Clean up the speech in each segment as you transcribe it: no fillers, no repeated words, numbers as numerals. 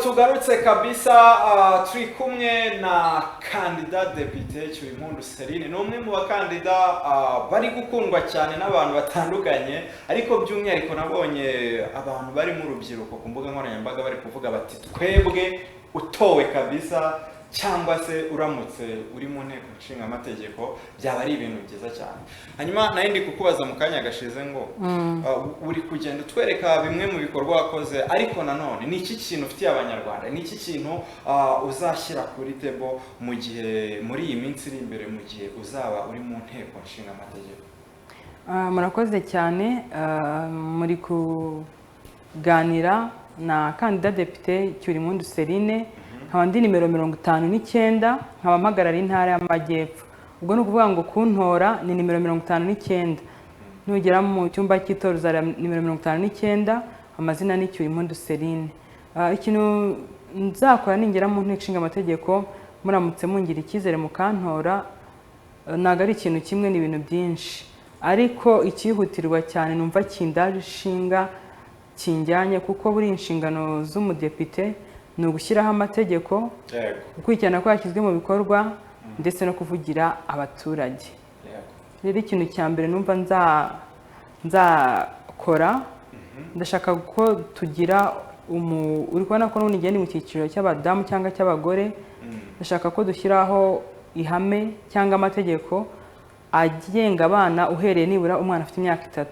tugarutse kabisa turi kumwe na kandida depite Cyurimpundu Celine, ni umwe mu bakandida bari gukundwa cyane n'abantu batandukanye, ariko by'umwihariko nabonye abantu bari mu rubyiruko ku mbuga nkoranyambaga bari kuvuga bati twebwe utowe kabisa cyangwa se uramutse uri mu nteko nshinga amategeko byaba ari ibintu byiza cyane. Hanyuma nayo ndi kukubaza mu kanya gashize ngo uri kugenda utwereka bimwe mu bikorwa wakoze, ariko nanone ni iki kintu ufitiye abanyarwanda, ni iki kintu uzashyira kuri tebo mu gihe muri iyi minsi iri imbere, mu gihe uzaba uri mu nteko nshinga amategeko? Murakoze cyane. Muri kuganira na kandida depite Cyurimpundu Celine, nkaba ndi nimero 59, nkaba mpagarariye intara y'Amajyepfo. Ubwo ni ukuvuga ngo kuntora ni nimero 59, nugera mu cyumba cy'itora uzara nimero 59, amazina ni Cyurimpundu Celine. Ikintu nzakora ningera mu nteko nshinga amategeko, muramutse mungira icyizere mukantora, ntago ari ikintu kimwe, ni ibintu byinshi, ariko ikihutirwa cyane numva kindashinga kinjyanye, kuko buri inshingano z'umudepite ni ugushyiraho amategeko, gukurikirana ko yashyizwe mu bikorwa, ndetse no kuvugira abaturage. Rero ikintu cya mbere numva nzakora, ndashaka ko tugira uri kubona ko n'ubundi ngende mu cyiciro cy'abadamu cyangwa cy'abagore, ndashaka ko dushyiraho ihame cyangwa amategeko agenga abana uhereye nibura umwana afite imyaka 3,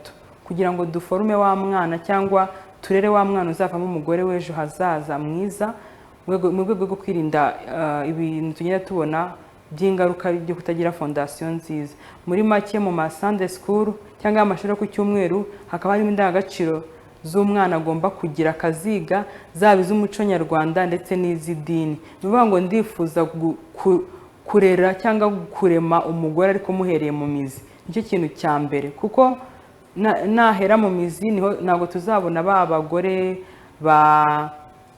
kugira ngo duforume wa mwana cyangwa turere wa mwana uzavamo umugore w'ejo hazaza mwiza, mu rwego rwo kwirinda ibintu tugenda tubona by'ingaruka byo kutagira fondasiyo nziza. Muri make mu ma Sunday school cyangwa amashuri ku cyumweru hakaba harimo indangagaciro z'umwana agomba kugira akaziga, zaba iz'umuco nyarwanda ndetse n'iz'idini. Ni ukuvuga ngo ndifuza kurera cyangwa kurema umugore ariko muhereye mu mizi. Nicyo kintu cya mbere, kuko nahera mu mizi niho ntabwo tuzabona ba bagore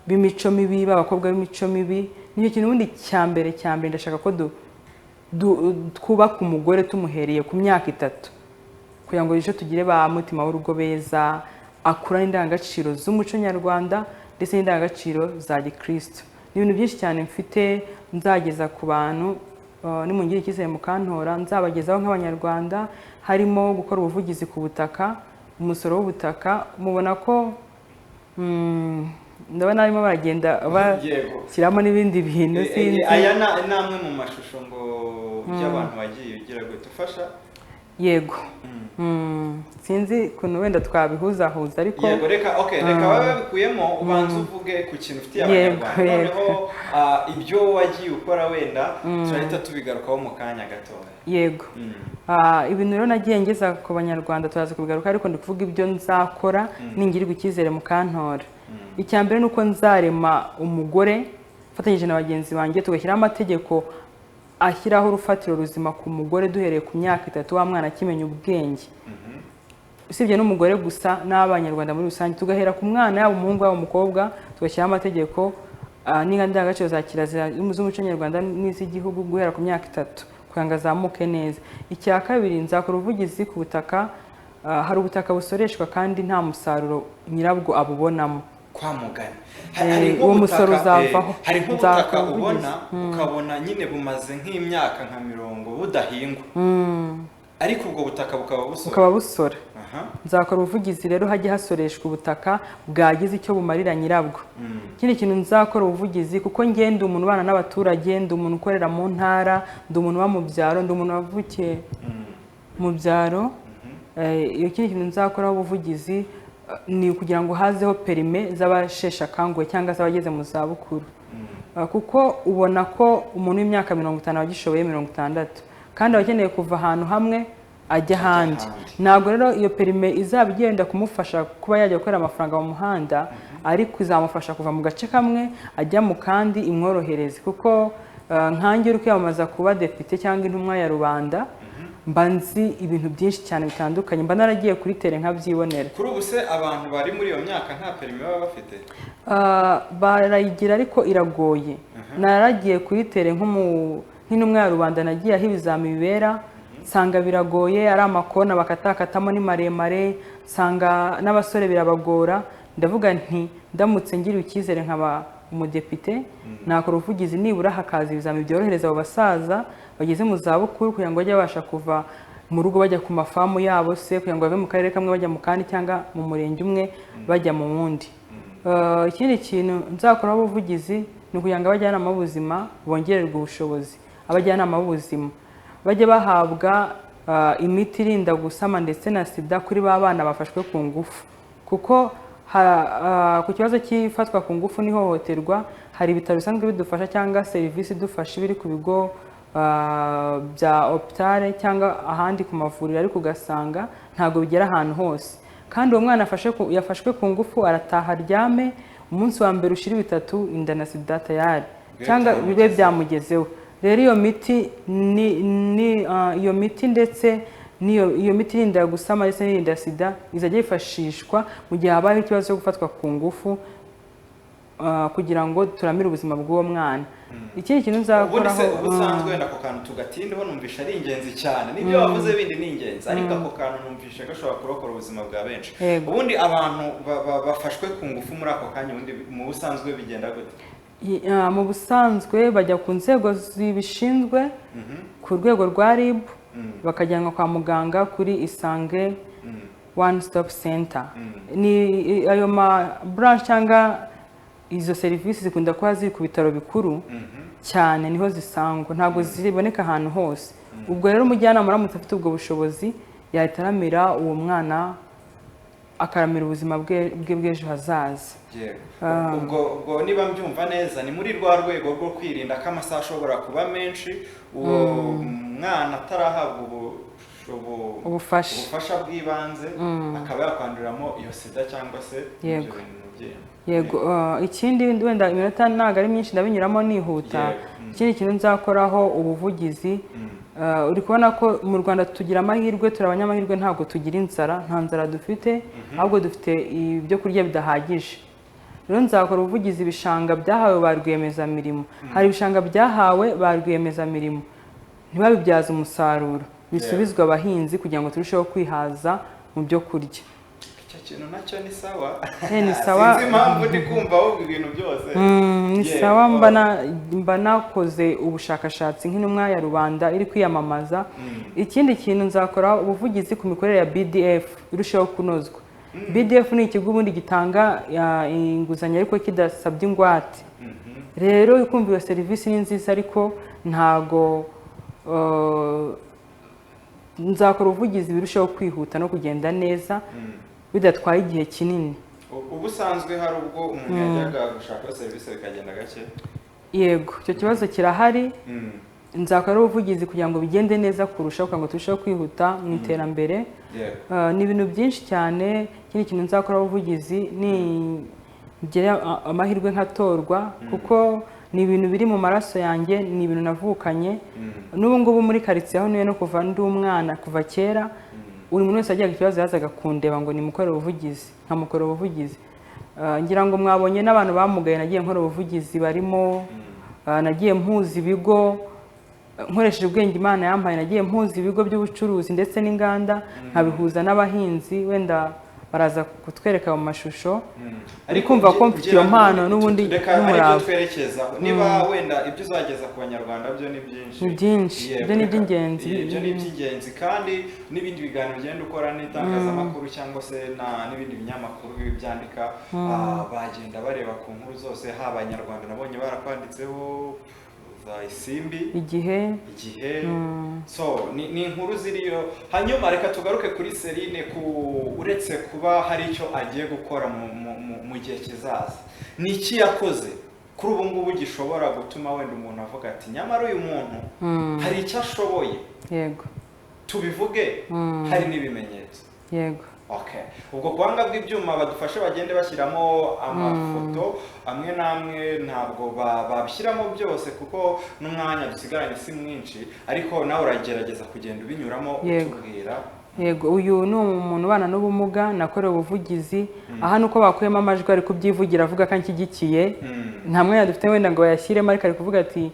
b'imico mibi, b'abakobwa b'imico mibi. Nicyo kintu ubundi cya mbere ndashaka ko twubaka umugore tumuhereye ku myaka 3, kugira ngo ejo tugire ba mutima w'urugo beza, akurana indangagaciro z'umuco nyarwanda ndetse n'indangagaciro za gikristo. Ni ibintu byinshi cyane mfite nzageza ku bantu, nimungire icyizere mukantora, nzabagezaho nk'abanyarwanda, harimo gukora ubuvugizi ku butaka, umusoro w'ubutaka. Mubona ko ndabona arimo baragenda bashyiramo n'ibindi bintu, sinzi. Aya namwe mu mashusho ngo by'abantu bagiye ugira ngo tufasha. Yego. Sinzi kuntu wenda twabihuzahuza, ariko yego, reka babe babikuyemo, ubanza uvuge ku kintu ufitiye abanyarwanda, noneho ibyo wagiye ukora wenda turahita tubigarukaho mu kanya gatoya. Yego. Ibintu rero nagiye ngeza ku banyarwanda turaza kubigaruka, ariko ndi kuvuga ibyo nzakora ningirirwa icyizere mukantora. Icya mbere ni uko nzarema umugore fatanyije na bagenzi banjye, tugashyiraho amategeko ashyiraho urufatiro ruzima ku mugore duhereye ku myaka 3, wa mwana akimenya ubwenge. Usibye n'umugore gusa, n'abanyarwanda muri rusange, tugahera ku mwana, yaba umuhungu yaba umukobwa, tugashyiraho amategeko n'indangagaciro za kirazira z'umuco nyarwanda n'iz'igihugu guhera ku myaka 3, kugira ngo azamuke neza. Icya kabiri, nzakora ubuvugizi ku butaka. Hari ubutaka busoreshwa kandi nta musaruro nyirabwo abubonamo. Kwa mugani uwo musoro uzavaho. Hari nk'ubutaka ubona ukabona nyine bumaze nk'imyaka nka 20 budahingwa, ariko ubwo butaka bukaba busora. Nzakora ubuvugizi rero hajye hasoreshwa ubutaka bwagize icyo bumarira nyirabwo. Ikindi kintu nzakora ubuvugizi, kuko ngende umuntu ubana n'abaturage, ndi umuntu ukorera mu ntara, ndi umuntu uba mu byaro, ndi umuntu wavukiye mu byaro. Ikindi kintu nzakora ubuvugizi ni kugira ngo hazeho perime z'abashesha kanguhe cyangwa z'abageze mu za bukuru, kuko ubona ko umuntu w'imyaka 50 agishoboye 60, kandi abakeneye kuva ahantu hamwe ajya ahandi. Ntabwo rero iyo perime izaba igenda kumufasha kuba yajya gukorera amafaranga mu muhanda, ariko izamufasha kuva mu gace kamwe ajya mu kandi, imworohereze. Kuko nkange uri kwiyamamaza kuba depite cyangwa intumwa ya rubanda, mba nzi ibintu byinshi cyane bitandukanye, mba naragiye kuri tere nkabyibonera. Kuri ubu se abantu bari muri iyo myaka nta perime baba bafite? Barayigira ariko iragoye. Naragiye kuri tere nk'intumwa ya rubanda, nagiye aho ibizami bibera, nsanga biragoye, ari amakona bakatakatamo ni maremare, nsanga n'abasore birabagora. Ndavuga nti ndamutse ngiriwe icyizere nkaba umudepite nakora ubuvugizi nibura hakaza ibizami byorohereza abo basaza bageze mu zabukuru kugira ngo bajye babasha kuva mu rugo bajya ku mafamu yabo se kugira ngo bave mu karere kamwe bajya mu kandi cyangwa mu murenge umwe bajya mu wundi. Ikindi kintu nzakoraho ubuvugizi ni ukugira ngo abajyanama b'ubuzima bongererwe ubushobozi. Abajyanama b'ubuzima bajye bahabwa imiti irinda gusama ndetse na sida kuri ba bana bafashwe ku ngufu, kuko ku kibazo cy'ifatwa ku ngufu n'ihohoterwa hari ibitaro bisanzwe bidufasha cyangwa serivisi idufasha biri ku bigo bya hopitale cyangwa ahandi ku mavuriro, ariko ugasanga ntabwo bigera ahantu hose. Kandi uwo mwana yafashwe ku ngufu arataha aryame, umunsi wa mbere ushira bitatu inda na sida tayari cyangwa bibe byamugezeho. Rero iyo miti ndetse iyo miti irinda gusama ndetse n'irinda sida izajya yifashishwa mu gihe habayeho ikibazo cyo gufatwa ku ngufu kugira ngo turamire ubuzima bw'uwo mwana. Ikindi kintu nzakoraho ubusanzwe wenda ako kantu tugatindeho numvisha ari ingenzi cyane, n'ibyo wavuze bindi ni ingenzi, ariko ako kantu numvisha gashobora kurokora ubuzima bwa benshi. Ubundi abantu bafashwe ku ngufu muri ako kanya ubundi mu busanzwe bigenda gute? Mu busanzwe bajya ku nzego zibishinzwe ku rwego rwa RIB bakajyanwa kwa muganga kuri Isange One Stop Center. Ni ayo ma branch cyangwa izo serivisi zikunda kuba ziri ku bitaro bikuru cyane, niho zisangwa, ntabwo ziboneka ahantu hose. Ubwo rero umujyanama uramutse afite ubwo bushobozi yahitaramira uwo mwana akaramira ubuzima bwe bw'ejo hazaza. Ubwo niba mbyumva neza ni muri rwa rwego rwo kwirinda ko amasaha ashobora kuba menshi uwo mwana atarahabwa ubufasha bw'ibanze akaba yakwanduriramo iyo sida cyangwa se ibyo bintu. Yego, ikindi wenda iminota ntabwo ari myinshi ndabinyuramo nihuta. Ikindi kintu nzakoraho ubuvugizi, uri kubona ko mu Rwanda tugira amahirwe, turi abanyamahirwe, ntabwo tugira inzara, nta nzara dufite, ahubwo dufite ibyo kurya bidahagije. Rero nzakora ubuvugizi ibishanga byahawe ba rwiyemezamirimo. Hari ibishanga byahawe ba rwiyemezamirimo ntibabibyaze umusaruro, bisubizwa abahinzi kugira ngo turusheho kwihaza mu byo kurya. Ikintu nacyo ni sawa. Ni sawa. Sinzi impamvu ndi kumva ahubwo ibintu byose. Ni sawa, mba nakoze ubushakashatsi nk'intumwa ya rubanda iri kwiyamamaza. Ikindi kintu nzakora ubuvugizi ku mikorere ya BDF irushaho kunozwa. BDF ni ikigo ubundi gitanga inguzanyo ariko kidasabye ingwate. Rero ukumva iyo serivisi ni nziza, ariko ntago nzakora ubuvugizi birushaho kwihuta no kugenda neza bidatwaye igihe kinini. Ubusanzwe hari ubwo umuntu yajyaga gushaka serivisi bikagenda gake? Yego, icyo kibazo kirahari. Nzakora ubuvugizi kugira ngo bigende neza kurushaho, kugira ngo turusheho kwihuta mu iterambere. Ni ibintu byinshi cyane. Ikindi kintu nzakora ubuvugizi ni ngira amahirwe nkatorwa, kuko ni ibintu biri mu maraso yanjye, ni ibintu navukanye. N'ubu ngubu muri karitsiye aho niwe no kuva ndi umwana kuva kera, buri muntu wese agira ikibazo yazaga kundeba ngo nimukorere ubuvugizi, nkamukorera ubuvugizi. Ngira ngo mwabonye n'abantu bamugaye nagiye nkora ubuvugizi barimo, nagiye mpuza ibigo nkoresheje ubwenge Imana yampaye, nagiye mpuza ibigo by'ubucuruzi ndetse n'inganda nkabihuza n'abahinzi, wenda baraza kutwereka mu mashusho. Ariko kumva ko mfite iyo mpano n'ubundi n'umurava. Niba wenda ibyo uzageza ku banyarwanda byo ni byinshi. Ni byinshi, ibyo ni iby'ingenzi. Ibyo ni iby'ingenzi, kandi n'ibindi biganiro ugenda ukora n'itangazamakuru cyangwa se n'ibindi binyamakuru byandika bagenda bareba ku nkuru zose, haba abanyarwanda nabonye barakwanditseho za Isimbi, Igihe. So ni inkuru ziriyo. Hanyuma reka tugaruke kuri Celine, uretse kuba hari icyo agiye gukora mu gihe kizaza, ni iki yakoze kuri ubu ngubu gishobora gutuma wenda umuntu avuga ati nyamara uyu muntu hari icyo ashoboye? Yego, tubivuge hari n'ibimenyetso. Yego. Okay. Ubwo kubanga bw'ibyuma badufashe bagende bashyiramo amafoto amwe namwe, ntabwo babishyiramo byose kuko n'umwanya dusigaranye si mwinshi, ariko nawe uragerageza kugenda ubinyuramo utubwira. Yego, uyu ni umuntu ubana n'ubumuga, nakorewe ubuvugizi. Aha nuko bakuyemo amajwi ari kubyivugira avuga ko anshyigikiye, nta mwanya dufite wenda ngo yashyiremo, ariko ari kuvuga ati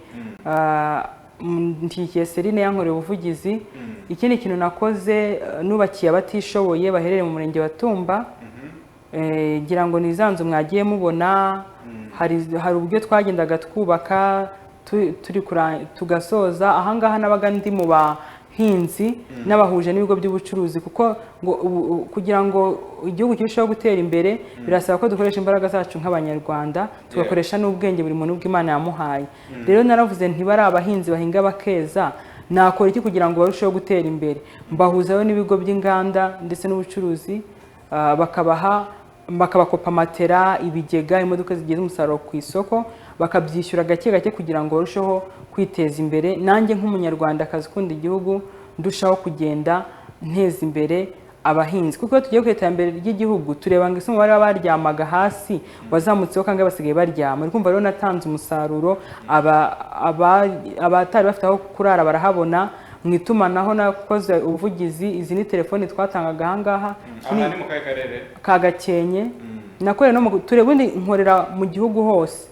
nshyigikiye Celine yankoreye ubuvugizi. Ikindi kintu nakoze, nubakiye abatishoboye baherereye mu murenge wa Tumba. Ngira ngo ni za nzu mwagiye mubona, hari uburyo twagendaga twubaka tugasoza. ahangaha nabaga ndi mu bahinzi n'abahuje n'ibigo by'ubucuruzi, kuko kugira ngo igihugu kirusheho gutera imbere birasaba ko dukoresha imbaraga zacu nk'abanyarwanda, tugakoresha n'ubwenge buri muntu bw'Imana yamuhaye. rero naravuze ntibari abahinzi bahinga bakeza, nakora iki kugira ngo barusheho gutera imbere? Mbahuzaho n'ibigo by'inganda ndetse n'ubucuruzi, bakabakopa matera, ibigega, imodoka zigeza umusaruro ku isoko, bakabyishyura gake gake kugira ngo barusheho kwiteza imbere. Nanjye nk'umunyarwandakazi ukunda igihugu ndushaho kugenda nteza imbere abahinzi, kuko iyo tugiye ku iterambere ry'igihugu tureba ngo ese umubare w'abaryamaga hasi wazamutseho kandi basigaye baryama. uri kumva rero natanze umusaruro, abatari bafite aho kurara barahabona. Mu itumanaho nakoze ubuvugizi, izi ni telefoni twatangaga ahangaha ni mu karere ka Gakenke, nakorera no tureba ubundi nkorera mu gihugu hose.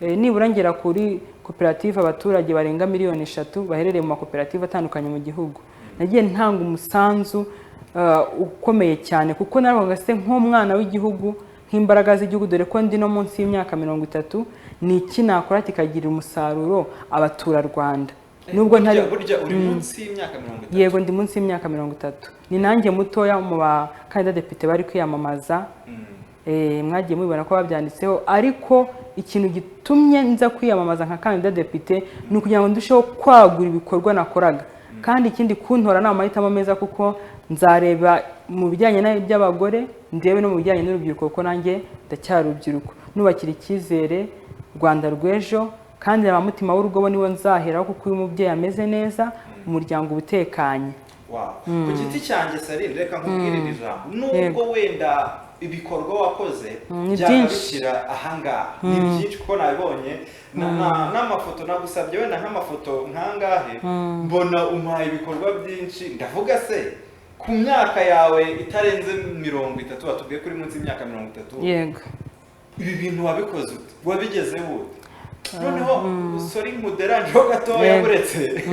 nibura ngera kuri koperative abaturage barenga 3,000,000 baherereye mu makoperative atandukanye mu gihugu. Nagiye ntanga umusanzu ukomeye cyane, kuko naravuga se nk'umwana w'igihugu, nk'imbaraga z'igihugu, dore ko ndi no munsi y'imyaka 30, ni iki nakora kikagira umusaruro abaturarwanda. Nubwo ntari burya uri munsi y'imyaka 30. Yego ndi munsi y'imyaka 30. Ni nanjye mutoya mu bakandida depite bari kwiyamamaza. Mwagiye mubibona ko babyanditseho, ariko ikintu gitumye nza kwiyamamaza nka kandida depite ni ukugira ngo ndusheho kwagura ibikorwa nakoraga. Kandi ikindi kuntora ni amahitamo meza, kuko nzareba mu bijyanye n'iby'abagore, ndebe no mu bijyanye n'urubyiruko, kuko nanjye ndacyari urubyiruko. Nubakira icyizere Rwanda rw'ejo, kandi abamutima w'urugo bo niwo nzaheraho, kuko uyu mubyeyi ameze neza, umuryango ubutekanye. Ku giti cyanjye Sarine, reka nkubwire ijambo, nubwo wenda ibikorwa wakoze byagabikira ahangaha ni byinshi, kuko nabibonye n'amafoto nagusabye, wenda nk'amafoto nkangahe mbona umpaye ibikorwa byinshi. Ndavuga se ku myaka yawe itarenze 30, watubwiye kuri munsi y'imyaka 30, yego ibi bintu wabikoze ute? Wabigezeho ute? Noneho sorry muderanjeho gatoya, buretse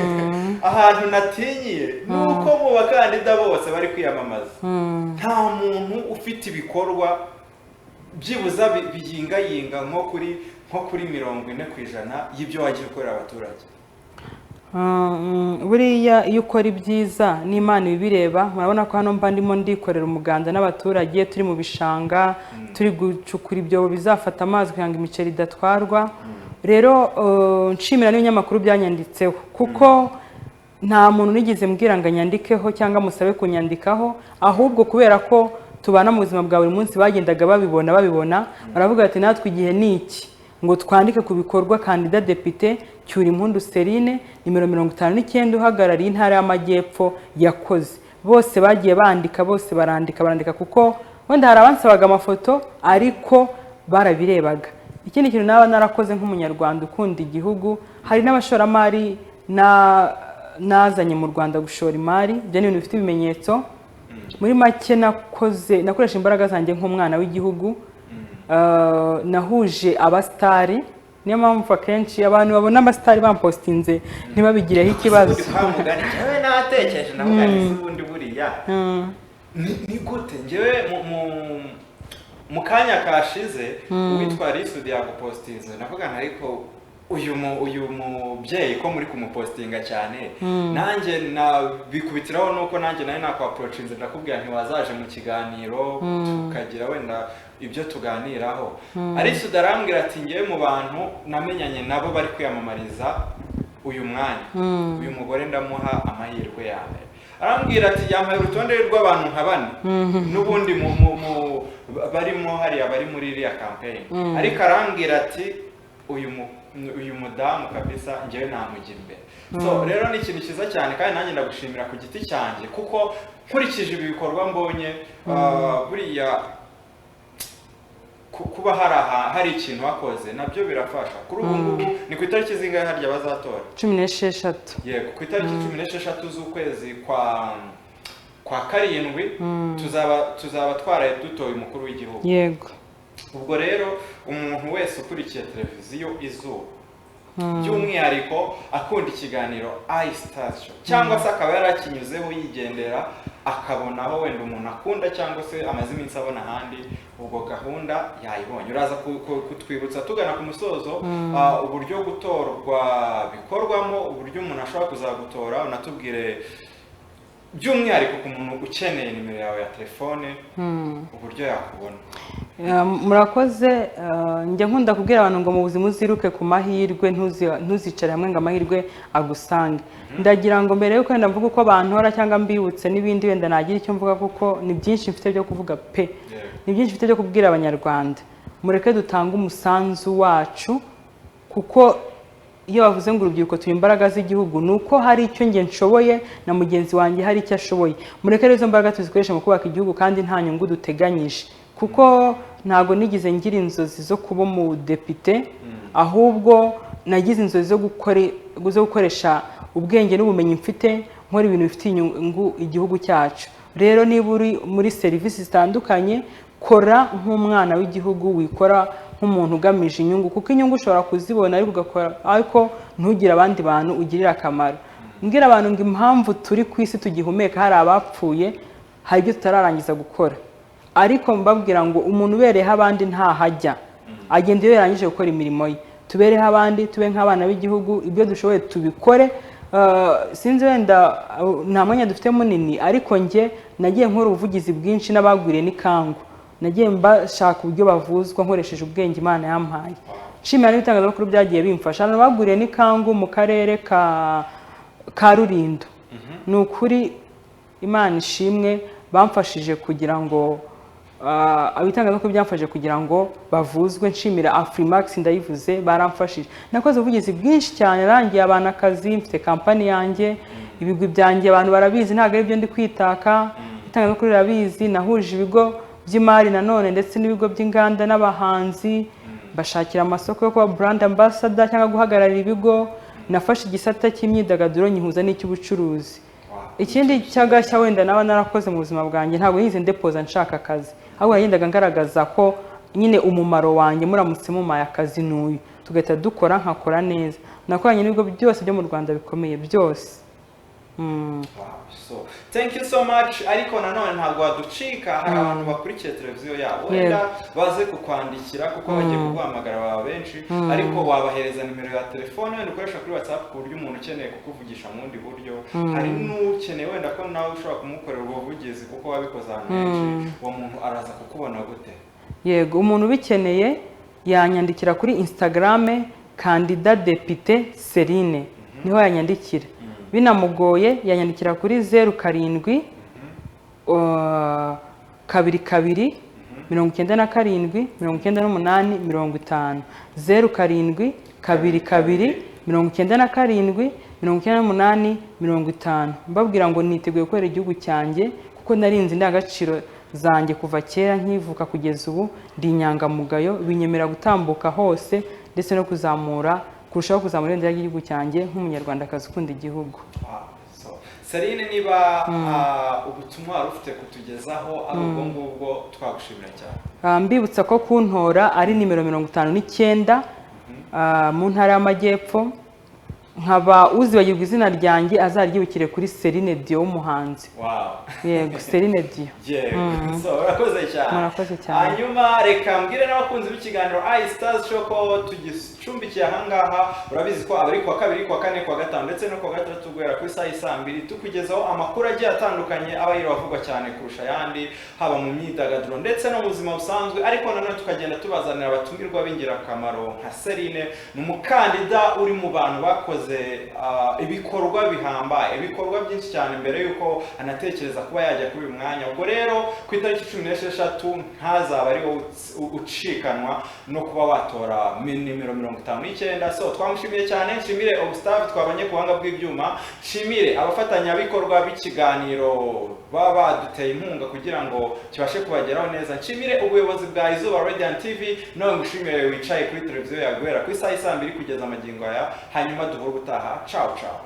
ahantu natinyiye nuko mu bakandida bose bari kwiyamamaza nta muntu ufite ibikorwa byibuza biyingayinga nko kuri 40% y'ibyo wagiye ukorera abaturage. Buriya iyo ukora ibyiza n'Imana ibireba. Murabona ko hano mba ndimo ndikorera umuganda n'abaturage, turi mu bishanga, turi gucukura ibyobo bizafata amazi kugira ngo imiceri idatwarwa. Rero nshimira n'ibinyamakuru byanyanditseho, kuko nta muntu nigeze mbwira ngo anyandikeho cyangwa musabe kunyandikaho, ahubwo kubera ko tubana mu buzima bwa buri munsi bagendaga babibona baravuga ati natwe igihe niki ngo twandike ku bikorwa kandida depite Cyurimpundu Serine nimero 59 uhagarariye intara y'Amajyepfo yakoze. Bose bagiye bandika, bose barandika, kuko wenda hari abansabaga amafoto ariko barabirebaga. Ikindi kintu naba narakoze nk'umunyarwanda ukunda igihugu, hari n'abashoramari nazanye mu Rwanda gushora imari, byo ni ibintu bifite ibimenyetso. Muri make nakoresha imbaraga zanjye nk'umwana w'igihugu, nahuje abastari. Niyo mpamvu akenshi abantu babona abastari bampostinze ntibabigireho ikibazo. Njyewe natekereje navuga nti ubundi buriya ni gute njyewe mu kanya kashize uwitwa Risudi yagupostinze, navuga ariko uyu mubyeyi ko muri kumupostinga cyane, nanjye bikubitiraho nuko nanjye nari nakwaprochinze ndakubwira ntiwazaje mu kiganiro tukagira wenda ibyo tuganiraho. Risudi arambwira ati ngewe mu bantu namenyanye nabo bari kwiyamamariza uyu mwanya, uyu mugore ndamuha amahirwe yawe. Arambwira ati yampaye urutonde rw'abantu nka 4 n'ubundi barimo hariya bari muri iriya campaign, ariko arambwira ati uyu mudamu kabisa ngewe namujya imbere. So rero ni ikintu cyiza cyane, kandi nanjye ndagushimira ku giti cyanjye, kuko nkurikije ibi bikorwa mbonye buriya kuba hari ikintu wakoze nabyo birafasha. Kuri ubu ngubu ni ku itariki zingahe harya bazatora? 16. Yego, ku itariki 16 z'ukwezi kwa karindwi tuzaba twaraye dutoye umukuru w'igihugu. Yego. Ubwo rero umuntu wese ukurikiye televiziyo Izuba, by'umwihariko akunda ikiganiro iStar Show, cyangwa se akaba yarakinyuzeho yigendera akabona aho wenda umuntu akunda cyangwa se amaze iminsi abona ahandi, ubwo gahunda yayibonye. Uraza kutwibutsa tugana ku musozo uburyo gutorwa bikorwamo, uburyo umuntu ashobora kuzagutora, unatubwire by'umwihariko ku muntu ukeneye nimero yawe ya telefone uburyo yakubona. Murakoze. Njya nkunda kubwira abantu ngo mu buzima uziruke ku mahirwe, ntuzicare hamwe ngo amahirwe agusange. Ndagira ngo mbere yuko wenda mvuga uko bantora cyangwa mbibutse n'ibindi wenda nagira icyo mvuga, kuko ni byinshi mfite byo kuvuga pe, ni byinshi mfite byo kubwira Abanyarwanda. Mureke dutange umusanzu wacu, kuko iyo bavuze ngo urubyiruko turi imbaraga z'igihugu, nuko hari icyo nge nshoboye na mugenzi wanjye hari icyo ashoboye. Mureke rero izo mbaraga tuzikoresha mu kubaka igihugu kandi nta nyungu duteganyije, kuko ntago nigize ngira inzozi zo kuba mu depite, ahubwo nagize inzozi zo gukoresha ubwenge n'ubumenyi mfite nkora ibintu bifitiye inyungu igihugu cyacu. Rero niba uri muri serivisi zitandukanye, kora nk'umwana w'igihugu, wikora nk'umuntu ugamije inyungu, kuko inyungu ushobora kuzibona ariko ugakora, ariko ntugire abandi bantu ugirira akamaro. Mbwira abantu ngo impamvu turi ku isi tugihumeka hari abapfuye, hari ibyo tutararangiza gukora, ariko mbabwira ngo umuntu ubereyeho abandi ntahajya, agenda iyo yarangije gukora imirimo ye. Tubereho abandi, tube nk'abana b'igihugu, ibyo dushoboye tubikore. Sinzi wenda nta mwanya dufite munini, ariko nge nagiye nkora ubuvugizi bwinshi n'abagwiriye n'ikangu, nagiye mbashaka uburyo bavuzwa nkoresheje ubwenge Imana yampaye. Nshimira n'ibitangazamakuru byagiye bimfasha. Hano bagwiriye n'ikangu mu karere ka Rulindo, ni ukuri Imana ishimwe, bamfashije kugira ngo abitangazamakuru byamfashije kugira ngo bavuzwe. Nshimira Afrimax ndayivuze, baramfashije. Nakoze ubuvugizi bwinshi cyane, rangiye abantu akazi, mfite kampani yanjye, ibigwi byanjye abantu barabizi, ntabwo ari byo ndi kwitaka, itangazamakuru rirabizi. Nahuje ibigo by'imari nanone ndetse n'ibigo by'inganda n'abahanzi, bashakira amasoko yo kuba brand ambassador cyangwa guhagararira ibigo. Nafashe igisata cy'imyidagaduro nyihuza n'icy'ubucuruzi. Ikindi cyagashya wenda naba narakoze mu buzima bwanjye, ntabwo yize ndepoza nshaka akazi, ahubwo nagendaga ngaragaza ko nyine umumaro wanjye muramutse mumaye akazi n'uyu, tugahita dukora, nkakora neza. Nakoranye n'ibigo byose byo mu Rwanda bikomeye byose. So thank you so much. Ariko nanone ntabwo waducika, hari abantu bakurikiye televiziyo yabo wenda baze kukwandikira kuko bagiye kuguhamagara baba benshi, ariko wabahereza nimero ya telefone wenda ukoresha kuri WhatsApp ku buryo umuntu ukeneye kukuvugisha mu bundi buryo, hari n'ukeneye wenda ko nawe ushobora kumukorera ubuvugizi kuko wabikoze ahantu henshi, uwo muntu araza kukubona gute? Yego, umuntu ubikeneye yanyandikira kuri Instagram Kandida Depite Celine, niho yanyandikira. Binamugoye yanyandikira kuri 07 22 97 98 50 07 22 97 98 50. Mbabwira ngo niteguye gukorera igihugu cyanjye, kuko narinze indangagaciro zanjye kuva kera nkivuka kugeza ubu. Ndi inyangamugayo, binyemera gutambuka hose ndetse no kurushaho kuzamura ibendera ry'igihugu cyanjye nk'umunyarwandakazi ukunda igihugu. Celine, niba ubutumwa wari ufite kutugezaho ari ubwo ngubwo, twagushimira cyane. Mbibutsa ko kuntora ari nimero 59 mu ntara y'Amajyepfo. Nkaba uzibagirwa izina ryanjye azaryibukire kuri Celine Dio w'umuhanzi. Yego, Celine Dio. So urakoze cyane. Murakoze cyane. Hanyuma reka mbwire n'abakunzi b'ikiganiro iStars Show ko tugicumbikiye ahangaha. Urabizi ko abari kwa kabiri, kwa kane, kwa gatanu ndetse no kwa gatandatu guhera kuri saa 2 tukugezaho amakuru agiye atandukanye aba yiravugwa cyane kurusha yandi, haba mu myidagaduro ndetse no mu buzima busanzwe. Ariko nanone tukagenda tubazanira abatumirwa b'ingirakamaro nka Celine, ni umukandida uri mu bantu bakoze ibikorwa bihambaye, ibikorwa byinshi cyane mbere yuko anatekereza kuba yajya kuri uyu mwanya. Ubwo rero ku itariki 16 ntazaba ari wowe ucikanwa no kuba watora nimero 59. So twamushimiye cyane. Nshimire Obstav twabonye ku buhanga bw'ibyuma, nshimire abafatanyabikorwa b'ikiganiro baba baduteye inkunga kugira ngo kibashe kubageraho neza. Nshimire ubuyobozi bwa Izuba Radiant TV, nawe ngushimire wicaye kuri televiziyo yawe guhera kuri saa 2 kugeza amagingo aya. Hanyuma duhura ubutaha. Ciao ciao.